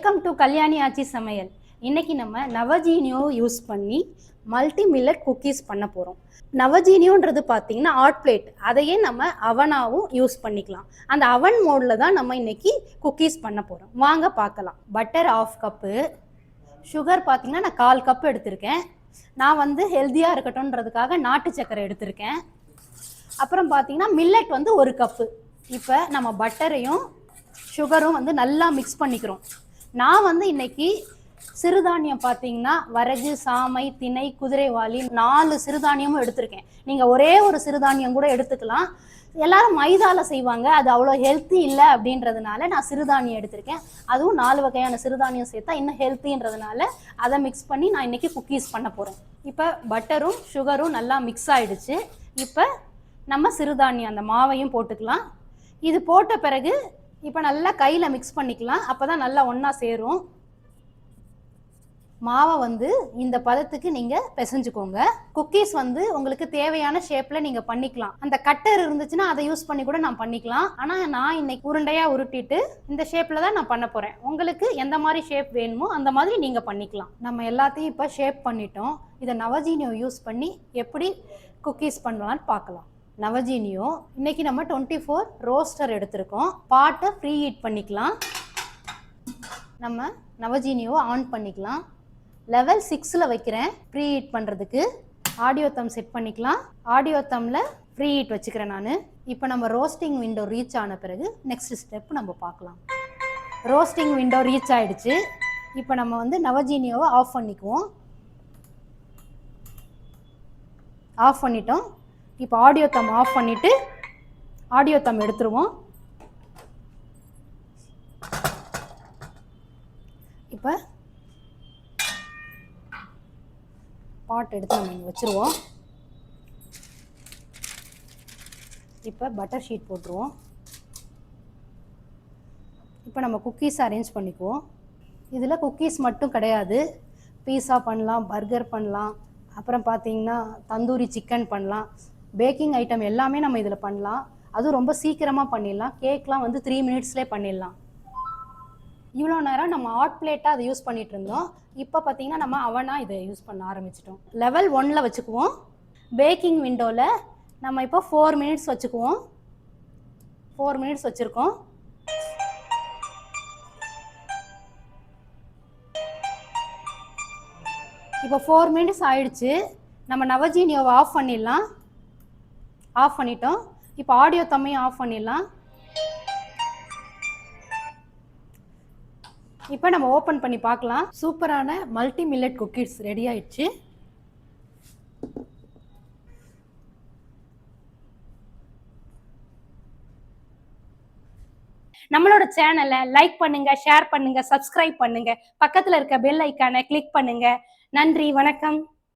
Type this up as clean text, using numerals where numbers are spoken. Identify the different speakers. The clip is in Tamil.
Speaker 1: வெல்கம் டு கல்யாணி ஆச்சி சமையல். இன்னைக்கு நம்ம நவஜீனியோ யூஸ் பண்ணி மல்டி மில்லட் குக்கீஸ் பண்ண போகிறோம். நவஜீனியோன்றது பார்த்தீங்கன்னா ஹாட் பிளேட், அதையே நம்ம அவனாகவும் யூஸ் பண்ணிக்கலாம். அந்த அவன் மோடில் தான் நம்ம இன்னைக்கு குக்கீஸ் பண்ண போகிறோம். வாங்க பார்க்கலாம். பட்டர் 1/2 கப்பு, சுகர் பார்த்தீங்கன்னா நான் 1/4 கப்பு எடுத்திருக்கேன். நான் வந்து ஹெல்த்தியாக இருக்கட்டும்ன்றதுக்காக நாட்டு சர்க்கரை எடுத்திருக்கேன். அப்புறம் பார்த்தீங்கன்னா மில்லட் வந்து 1 கப்பு. இப்போ நம்ம பட்டரையும் சுகரும் வந்து நல்லா மிக்ஸ் பண்ணிக்கிறோம். நான் வந்து இன்னைக்கு சிறுதானியம் பார்த்தீங்கன்னா வரகு, சாமை, திணை, குதிரைவாலி 4 சிறுதானியமும் எடுத்திருக்கேன். நீங்கள் ஒரே ஒரு சிறுதானியம் கூட எடுத்துக்கலாம். எல்லாரும் மைதாவில் செய்வாங்க, அது அவ்வளோ ஹெல்த்தி இல்லை அப்படின்றதுனால நான் சிறுதானியம் எடுத்திருக்கேன். அதுவும் 4 வகையான சிறுதானியம் சேர்த்தா இன்னும் ஹெல்த்தின்றதுனால அதை மிக்ஸ் பண்ணி நான் இன்னைக்கு குக்கீஸ் பண்ண போகிறேன். இப்போ பட்டரும் சுகரும் நல்லா மிக்ஸ் ஆகிடுச்சு. இப்போ நம்ம சிறுதானியம் அந்த மாவையும் போட்டுக்கலாம். இது போட்ட பிறகு இப்போ நல்லா கையில் மிக்ஸ் பண்ணிக்கலாம். அப்போ தான் நல்லா ஒன்றா சேரும். மாவை வந்து இந்த பதத்துக்கு நீங்கள் பிசைஞ்சுக்கோங்க. குக்கீஸ் வந்து உங்களுக்கு தேவையான ஷேப்பில் நீங்கள் பண்ணிக்கலாம். அந்த கட்டர் இருந்துச்சுன்னா அதை யூஸ் பண்ணி கூட நான் பண்ணிக்கலாம். ஆனால் நான் இன்னைக்கு உருண்டையாக உருட்டிட்டு இந்த ஷேப்பில் தான் நான் பண்ண போகிறேன். உங்களுக்கு எந்த மாதிரி ஷேப் வேணுமோ அந்த மாதிரி நீங்கள் பண்ணிக்கலாம். நம்ம எல்லாத்தையும் இப்போ ஷேப் பண்ணிட்டோம். இதை நவஜீனியோ யூஸ் பண்ணி எப்படி குக்கீஸ் பண்ணலான்னு பார்க்கலாம். நவஜீனியோ இன்னைக்கு நம்ம 24 ரோஸ்டர் எடுத்திருக்கோம். பாட்டை ப்ரீ ஹீட் பண்ணிக்கலாம். நம்ம நவஜீனியோவை ஆன் பண்ணிக்கலாம். லெவல் 6ல் வைக்கிறேன் ப்ரீ ஹீட் பண்ணுறதுக்கு. ஆடியோ தம் செட் பண்ணிக்கலாம். ஆடியோ தம்மில் ப்ரீ ஹீட் வச்சுக்கிறேன் நான். இப்போ நம்ம ரோஸ்டிங் விண்டோ ரீச் ஆன பிறகு நெக்ஸ்ட் ஸ்டெப் நம்ம பார்க்கலாம். ரோஸ்டிங் விண்டோ ரீச் ஆகிடுச்சு. இப்போ நம்ம வந்து நவஜீனியோவை ஆஃப் பண்ணிக்குவோம். ஆஃப் பண்ணிட்டோம். இப்போ ஆடியோ தம் ஆஃப் பண்ணிவிட்டு ஆடியோ தம் எடுத்துருவோம். இப்போ பாட் எடுத்து நம்ம இங்கே வச்சுருவோம். இப்போ பட்டர் ஷீட் போட்டுருவோம். இப்போ நம்ம குக்கீஸ் அரேஞ்ச் பண்ணிக்குவோம். இதில் குக்கீஸ் மட்டும் கிடையாது, பீஸா பண்ணலாம், பர்கர் பண்ணலாம், அப்புறம் பார்த்தீங்கன்னா தந்தூரி சிக்கன் பண்ணலாம். பேக்கிங் ஐட்டம் எல்லாமே நம்ம இதில் பண்ணலாம். அதுவும் ரொம்ப சீக்கிரமாக பண்ணிடலாம். கேக்லாம் வந்து 3 மினிட்ஸ்லேயே பண்ணிடலாம். இவ்வளோ நேரம் நம்ம ஹாட் பிளேட்டாக அதை யூஸ் பண்ணிகிட்டு இருந்தோம். இப்போ பார்த்தீங்கன்னா நம்ம அவனாக இதை யூஸ் பண்ண ஆரம்பிச்சிட்டோம். லெவல் 1ல் வச்சுக்குவோம். பேக்கிங் விண்டோவில் நம்ம இப்போ 4 மினிட்ஸ் வச்சுக்குவோம். 4 மினிட்ஸ் வச்சுருக்கோம். இப்போ 4 மினிட்ஸ் ஆயிடுச்சு. நம்ம நவஜீனியோவை ஆஃப் பண்ணிடலாம். ஆஃப் பண்ணிட்டோம். இப்போ ஆடியோ தம்மையும் ஆஃப் பண்ணிடலாம். இப்போ நம்ம ஓப்பன் பண்ணி பார்க்கலாம். சூப்பரான மல்டி மில்லட் குக்கீஸ் ரெடி ஆயிடுச்சு. நம்மளோட சேனலை லைக் பண்ணுங்க, ஷேர் பண்ணுங்க, சப்ஸ்கிரைப் பண்ணுங்க, பக்கத்தில் இருக்க பெல் ஐக்கானை கிளிக் பண்ணுங்க. நன்றி, வணக்கம்.